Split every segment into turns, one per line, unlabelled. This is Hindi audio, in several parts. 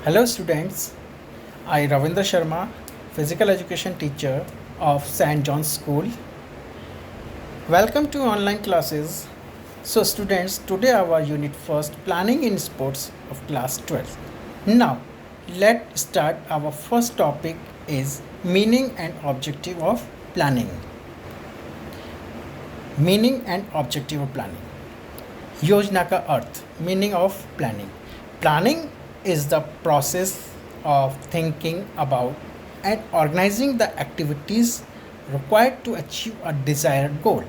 Hello students, I Ravindra Sharma, physical education teacher of St. John's School. Welcome to online classes. So students, today our unit first planning in sports of class 12. Now, let's start. Our first topic is meaning and objective of planning. Meaning and objective of planning. योजना का अर्थ, meaning of planning. Planning is the process of thinking about and organizing the activities required to achieve a desired goal.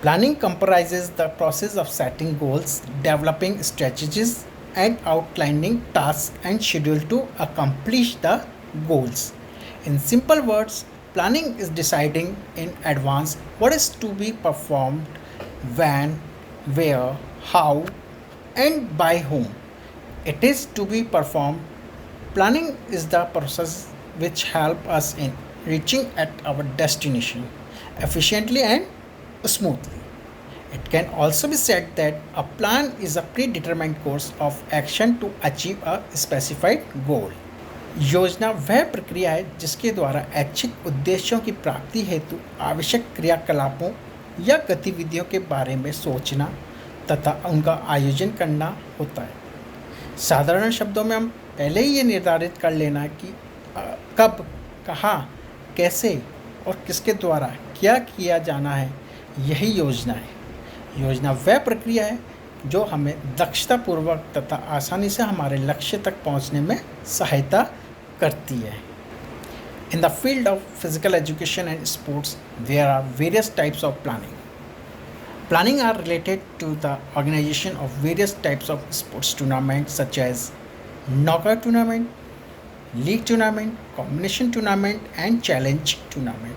Planning comprises the process of setting goals, developing strategies, and outlining tasks and schedule to accomplish the goals. In simple words, planning is deciding in advance what is to be performed, when, where, how, and by whom it is to be performed. Planning is the process which help us in reaching at our destination efficiently and smoothly. It can also be said that a plan is a predetermined course of action to achieve a specified goal. योजना वह प्रक्रिया है जिसके द्वारा ऐच्छिक उद्देश्यों की प्राप्ति हेतु आवश्यक क्रियाकलापों या गतिविधियों के बारे में सोचना तथा उनका आयोजन करना होता है. साधारण शब्दों में हम पहले ही ये निर्धारित कर लेना कि कब, कहाँ, कैसे और किसके द्वारा क्या किया जाना है, यही योजना है. योजना वह प्रक्रिया है जो हमें दक्षतापूर्वक तथा आसानी से हमारे लक्ष्य तक पहुंचने में सहायता करती है. In the field of physical education and sports there are various types of planning. Planning are related to the organization of various types of sports tournaments such as knockout tournament, league tournament, combination tournament, and challenge tournament.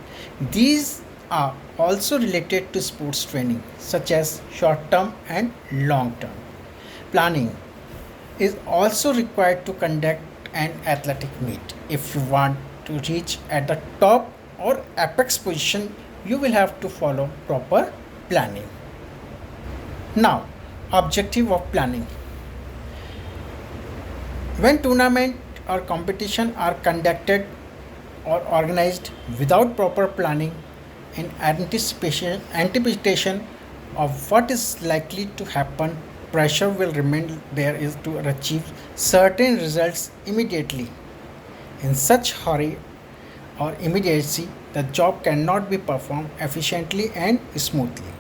These are also related to sports training such as short term and long term. Planning is also required to conduct an athletic meet. If you want to reach at the top or apex position, you will have to follow proper planning. Now, objective of planning. When tournament or competition are conducted or organized without proper planning in anticipation of what is likely to happen, pressure will remain there is to achieve certain results immediately. In such hurry or immediacy, the job cannot be performed efficiently and smoothly.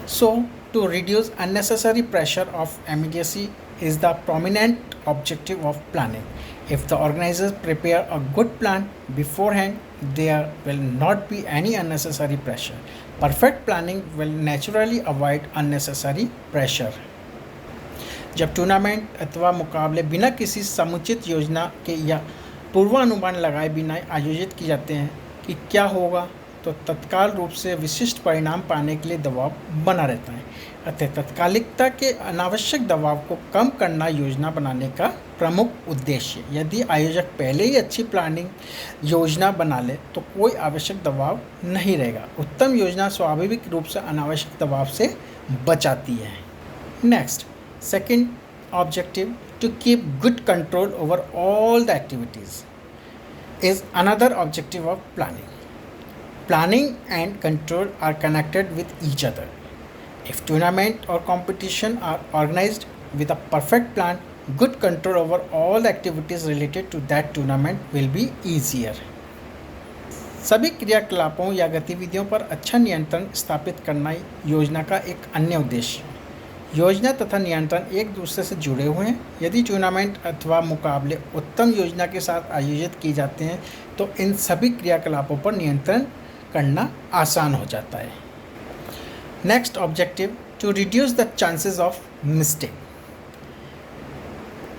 So, to reduce unnecessary pressure of immediacy is the prominent objective of planning. If the organizers prepare a good plan beforehand, there will not be any unnecessary pressure. Perfect planning will naturally avoid unnecessary pressure. जब टूर्नामेंट अथवा मुकाबले बिना किसी समुचित योजना के या पूर्वानुमान लगाए बिना आयोजित किए जाते हैं कि क्या होगा, तो तत्काल रूप से विशिष्ट परिणाम पाने के लिए दबाव बना रहता है. अतः तत्कालिकता के अनावश्यक दबाव को कम करना योजना बनाने का प्रमुख उद्देश्य. यदि आयोजक पहले ही अच्छी प्लानिंग योजना बना ले तो कोई आवश्यक दबाव नहीं रहेगा. उत्तम योजना स्वाभाविक रूप से अनावश्यक दबाव से बचाती है. Next, second objective, to keep good control over all the activities is another objective of planning. Planning and control are connected with each other. If tournament or competition are organized with a perfect plan, good control over all the activities related to that tournament will be easier. सभी क्रियाकलापों या गतिविधियों पर अच्छा नियंत्रण स्थापित करना योजना का एक अन्य उद्देश्य है. योजना तथा नियंत्रण एक दूसरे से जुड़े हुए हैं. यदि टूर्नामेंट अथवा मुकाबले उत्तम योजना के साथ आयोजित किए जाते हैं तो इन सभी क्रियाकलापों पर नियंत्रण करना आसान हो जाता है. Next objective, to reduce the chances of mistake.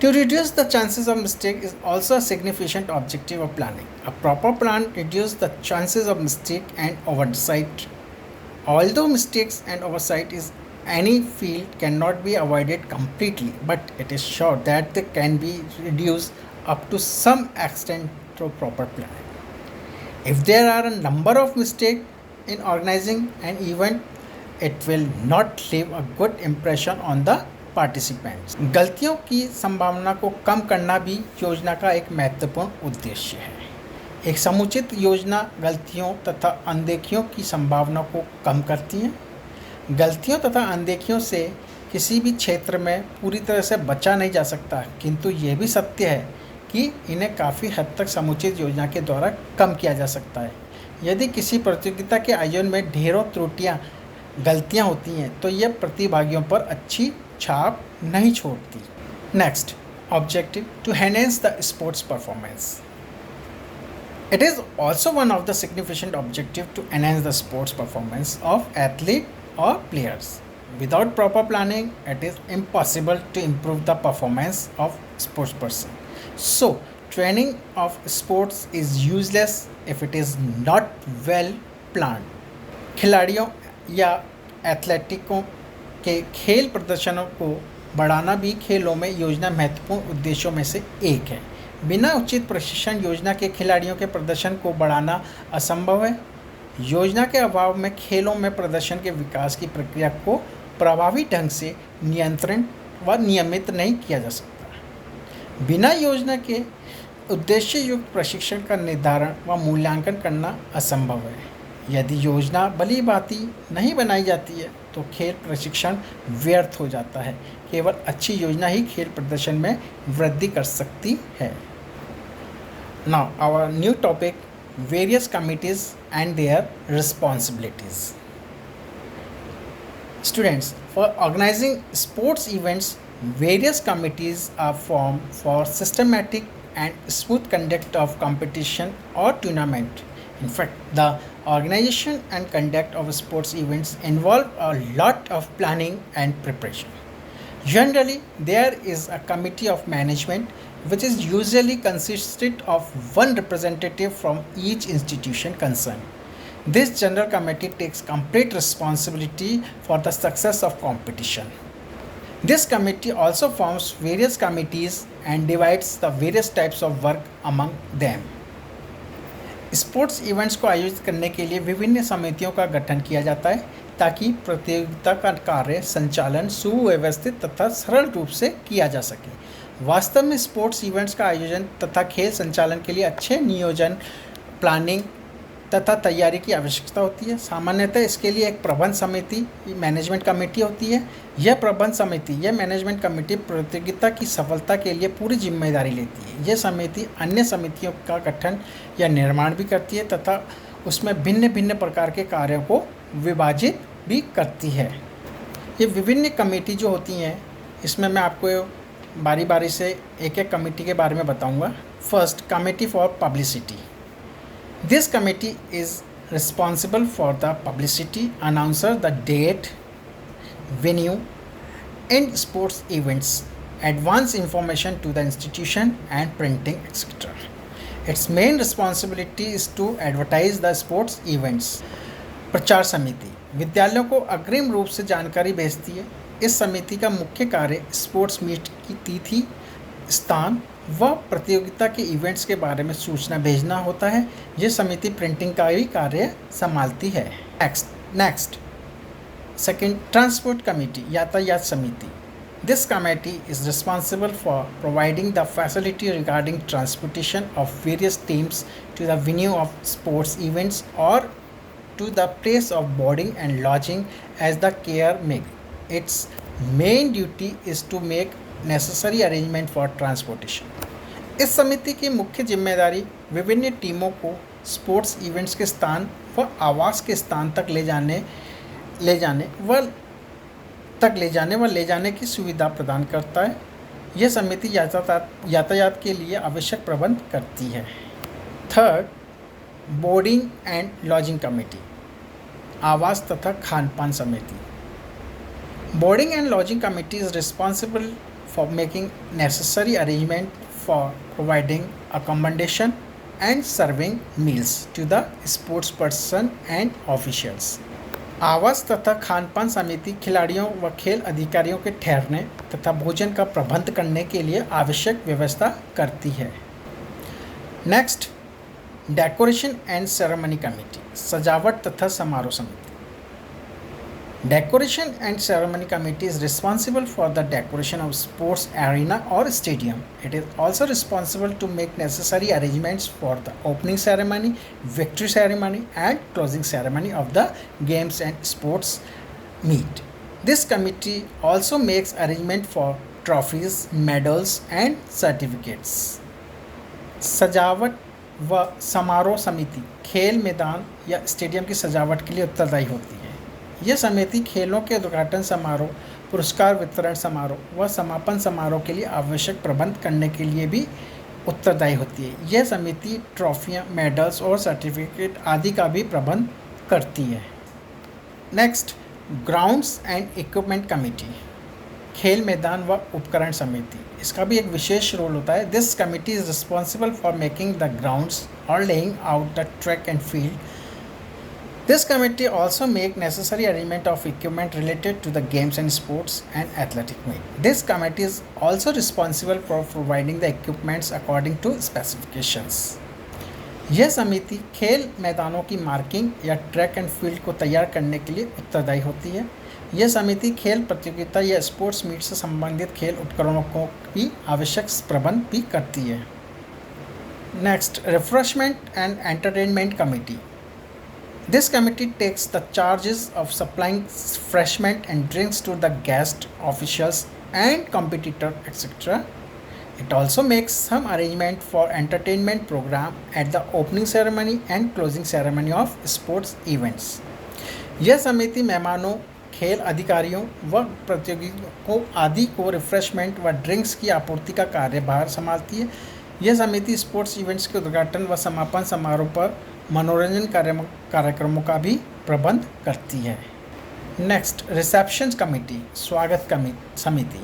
To reduce the chances of mistake is also a significant objective of planning. A proper plan reduces the chances of mistake and oversight. Although mistakes and oversight is any field cannot be avoided completely, but it is sure that they can be reduced up to some extent through proper planning. If there are a number of mistakes in organizing an event, it will not leave a good impression on the participants. गलतियों की संभावना को कम करना भी योजना का एक महत्वपूर्ण उद्देश्य है। एक समुचित योजना गलतियों तथा अनदेखियों की संभावना को कम करती है। गलतियों तथा अनदेखियों से किसी भी क्षेत्र में पूरी तरह से बचा नहीं जा सकता, किंतु ये भी सत्य है कि इन्हें काफ़ी हद तक समुचित योजना के द्वारा कम किया जा सकता है। यदि किसी प्रतियोगिता के आयोजन में ढेरों त्रुटियां, गलतियां होती हैं तो यह प्रतिभागियों पर अच्छी छाप नहीं छोड़ती। Next objective to enhance the sports performance. It is also one of the significant objectives to enhance the sports performance of athlete or players. Without proper planning, it is impossible to improve the performance of sports person. So, training of sports is useless if it is not well planned. खिलाड़ियों या एथलेटिकों के खेल प्रदर्शनों को बढ़ाना भी खेलों में योजना महत्वपूर्ण उद्देश्यों में से एक है। बिना उचित प्रशिक्षण योजना के खिलाड़ियों के प्रदर्शन को बढ़ाना असंभव है। योजना के अभाव में खेलों में प्रदर्शन के विकास की प्रक्रिया को प्रभावी ढंग से नियंत्रण व नियमित नहीं किया जा सकता। बिना योजना के उद्देश्य युक्त प्रशिक्षण का निर्धारण व मूल्यांकन करना असंभव है। यदि योजना भली भांति नहीं बनाई जाती है तो खेल प्रशिक्षण व्यर्थ हो जाता है। केवल अच्छी योजना ही खेल प्रदर्शन में वृद्धि कर सकती है। Now our new topic, various committees and their responsibilities. Students, for organising sports events, various committees are form for systematic and smooth conduct of competition or tournament. In fact, the organization and conduct of sports events involve a lot of planning and preparation. Generally, there is a committee of management which is usually consisted of one representative from each institution concerned. This general committee takes complete responsibility for the success of competition. This committee also forms various committees and divides the various types of work among them. Sports events को आयोजित करने के लिए विभिन्न समितियों का गठन किया जाता है ताकि प्रतियोगिता का कार्य संचालन सुव्यवस्थित तथा सरल रूप से किया जा सके। वास्तव में स्पोर्ट्स इवेंट्स का आयोजन तथा खेल संचालन के लिए अच्छे नियोजन, प्लानिंग तथा तैयारी की आवश्यकता होती है। सामान्यतः इसके लिए एक प्रबंध समिति, मैनेजमेंट कमेटी होती है। यह प्रबंध समिति, यह मैनेजमेंट कमेटी प्रतियोगिता की सफलता के लिए पूरी जिम्मेदारी लेती है। यह समिति अन्य समितियों का गठन या निर्माण भी करती है तथा उसमें भिन्न भिन्न प्रकार के कार्यों को विभाजित भी करती है। ये विभिन्न कमेटी जो होती हैं, इसमें मैं आपको बारी बारी से एक एक कमेटी के बारे में बताऊँगा। First, committee for publicity. This committee is responsible for the publicity, announcer the date, venue, and sports events, advance information to the institution, and printing, etc. Its main responsibility is to advertise the sports events. प्रचार समिति विद्यालयों को अग्रिम रूप से जानकारी भेजती है। इस समिति का मुख्य कार्य स्पोर्ट्स मीट की तिथि, स्थान व प्रतियोगिता के इवेंट्स के बारे में सूचना भेजना होता है। यह समिति प्रिंटिंग का भी कार्य संभालती है। नेक्स्ट सेकंड, ट्रांसपोर्ट कमेटी, यातायात समिति। This committee is responsible for providing the facility regarding transportation of various teams to the venue of sports events और to the place of boarding and lodging as the care make. Its main duty is to make necessary arrangement for transportation. इस समिति की मुख्य जिम्मेदारी विभिन्न टीमों को स्पोर्ट्स इवेंट्स के स्थान व आवास के स्थान तक ले जाने की सुविधा प्रदान करता है। यह समिति यातायात के लिए आवश्यक प्रबंध करती है। Third, boarding and lodging committee, आवास तथा खान पान समिति। Boarding and lodging committee is responsible for making necessary arrangement for providing accommodation and serving meals to the sports person and officials. आवास तथा खान पान समिति खिलाड़ियों व खेल अधिकारियों के ठहरने तथा भोजन का प्रबंध करने के लिए आवश्यक व्यवस्था करती है। Next, decoration and ceremony committee, सजावट तथा समारोह समिति। Decoration and Ceremony Committee is responsible for the decoration of sports arena or stadium. It is also responsible to make necessary arrangements for the opening ceremony, victory ceremony, and closing ceremony of the games and sports meet. This committee also makes arrangement for trophies, medals, and certificates. सजावट व समारोह समिति खेल मैदान या स्टेडियम की सजावट के लिए उत्तरदायी होती है। यह समिति खेलों के उद्घाटन समारोह, पुरस्कार वितरण समारोह व समापन समारोह के लिए आवश्यक प्रबंध करने के लिए भी उत्तरदायी होती है। यह समिति ट्रॉफियाँ, मेडल्स और सर्टिफिकेट आदि का भी प्रबंध करती है। Next, grounds and equipment committee, खेल मैदान व उपकरण समिति, इसका भी एक विशेष रोल होता है। This committee is responsible for making the grounds और laying out the track and field. This committee also make necessary arrangement of equipment related to the games and sports and athletic meet. This committee is also responsible for providing the equipments according to specifications. यह समिति खेल मैदानों की मार्किंग या ट्रैक एंड फील्ड को तैयार करने के लिए उत्तरदायी होती है। यह समिति खेल प्रतियोगिता या स्पोर्ट्स मीट से संबंधित खेल उपकरणों को भी आवश्यक प्रबंध भी करती है। Next, refreshment and entertainment committee. This committee takes the charges of supplying refreshment and drinks to the guests, officials, and competitor, etc. It also makes some arrangement for entertainment program at the opening ceremony and closing ceremony of sports events. यह समिति मेहमानों, खेल अधिकारियों व प्रतियोगियों आदि को रिफ्रेशमेंट व ड्रिंक्स की आपूर्ति का कार्यभार संभालती है। यह समिति स्पोर्ट्स इवेंट्स के उद्घाटन व समापन समारोह पर मनोरंजन कार्यक्रमों का भी प्रबंध करती है। नेक्स्ट, रिसेप्शन कमेटी, स्वागत समिति.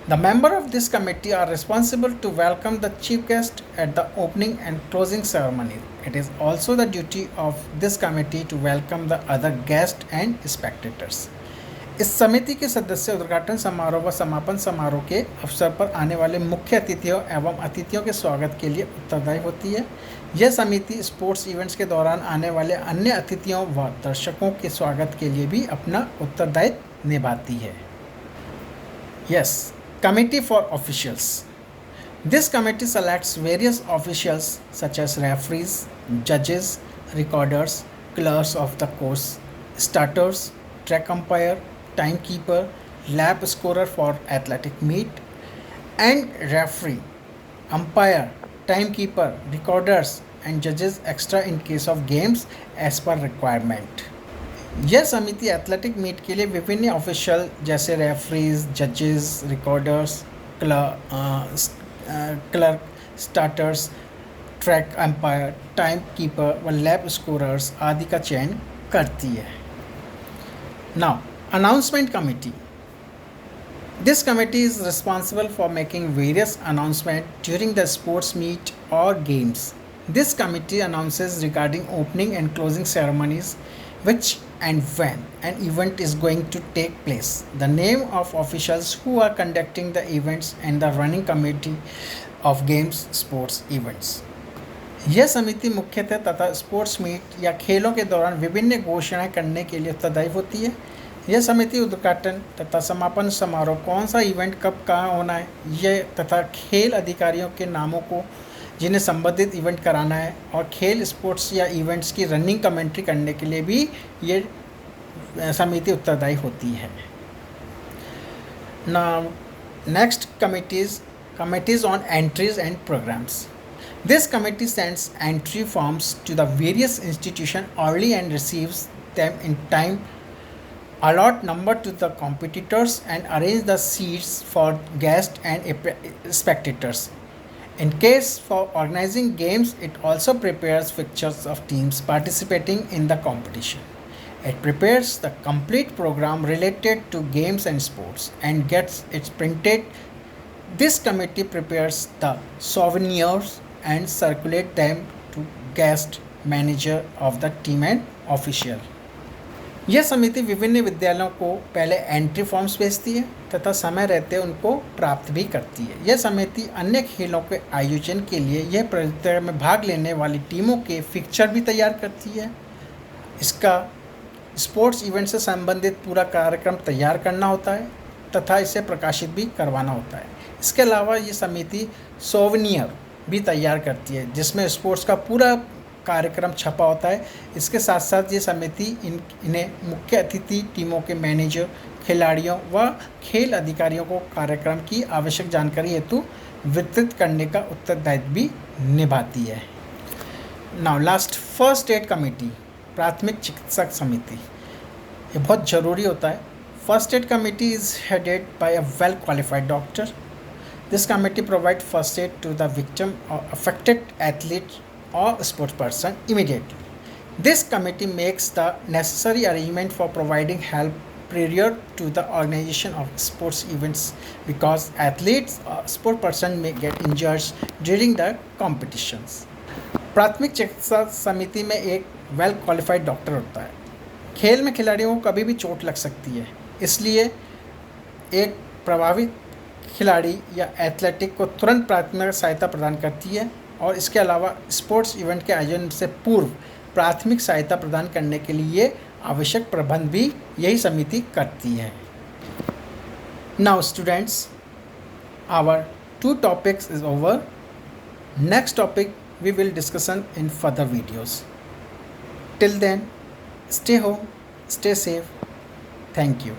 The member of this committee are responsible to welcome the chief guest at the opening and closing ceremony. It is also the duty of this committee to welcome the other guest and spectators. इस समिति के सदस्य उद्घाटन समारोह व समापन समारोह के अवसर पर आने वाले मुख्य अतिथियों एवं अतिथियों के स्वागत के लिए उत्तरदायी होती है। यह समिति स्पोर्ट्स इवेंट्स के दौरान आने वाले अन्य अतिथियों व दर्शकों के स्वागत के लिए भी अपना उत्तरदायित्व निभाती है। Yes, committee for officials. This committee selects various officials such as referees, जजेस, recorders, clerks of the course, starters, track umpire, timekeeper, lap scorer for athletic meet, and referee, umpire, timekeeper, recorders and judges extra in case of games as per requirement. यह समिति एथलेटिक मीट के लिए विभिन्न ऑफिशियल जैसे रेफरीज, जजेस, recorders, clerk, starters, track umpire, time keeper व लैप स्कोरर्स आदि का चयन करती है। Now, Announcement Committee. This committee is responsible for making various announcements during the sports meet or games. This committee announces regarding opening and closing ceremonies, which and when an event is going to take place, the name of officials who are conducting the events and the running committee of games sports events. यह समिति मुख्यतः तथा स्पोर्ट्स मीट या खेलों के दौरान विभिन्न घोषणाएं करने के लिए उत्तरदायी होती है। यह समिति उद्घाटन तथा समापन समारोह, कौन सा इवेंट कब कहाँ होना है, यह तथा खेल अधिकारियों के नामों को जिन्हें संबंधित इवेंट कराना है और खेल स्पोर्ट्स या इवेंट्स की रनिंग कमेंट्री करने के लिए भी ये समिति उत्तरदायी होती है। Now next, committees on entries and programmes. This committee sends entry forms to the various institutions early and receives them in time, allot number to the competitors and arrange the seats for guests and spectators. In case for organizing games, it also prepares fixtures of teams participating in the competition. It prepares the complete program related to games and sports and gets it printed. This committee prepares the souvenirs and circulate them to guest, manager of the team and official. यह समिति विभिन्न विद्यालयों को पहले एंट्री फॉर्म्स भेजती है तथा समय रहते उनको प्राप्त भी करती है। यह समिति अन्य खेलों के आयोजन के लिए यह प्रतियोगिता में भाग लेने वाली टीमों के फिक्चर भी तैयार करती है। इसका स्पोर्ट्स इवेंट से संबंधित पूरा कार्यक्रम तैयार करना होता है तथा इसे प्रकाशित भी करवाना होता है। इसके अलावा ये समिति सोवेनियर भी तैयार करती है जिसमें स्पोर्ट्स का पूरा कार्यक्रम छपा होता है। इसके साथ साथ ये समिति इन्हें मुख्य अतिथि टीमों के मैनेजर, खिलाड़ियों व खेल अधिकारियों को कार्यक्रम की आवश्यक जानकारी हेतु वितरित करने का उत्तरदायित्व भी निभाती है। Now last, first aid committee, प्राथमिक चिकित्सक समिति, ये बहुत ज़रूरी होता है। First aid committee is headed by a well qualified doctor. This committee provide first aid to the victim और affected athlete or sports person immediately. This committee makes the necessary arrangement for providing help prior to the organization of sports events because athletes or sport person may get injured during the competitions. प्राथमिक चिकित्सा समिति में एक वेल क्वालिफाइड डॉक्टर होता है। खेल में खिलाड़ियों को कभी भी चोट लग सकती है, इसलिए एक प्रभावित खिलाड़ी या एथलेटिक को तुरंत प्राथमिक सहायता प्रदान करती है और इसके अलावा स्पोर्ट्स इवेंट के आयोजन से पूर्व प्राथमिक सहायता प्रदान करने के लिए आवश्यक प्रबंध भी यही समिति करती है। Now students, our 2 topics is over. Next topic we will discussion in further videos. Till then, stay home, stay safe. Thank you.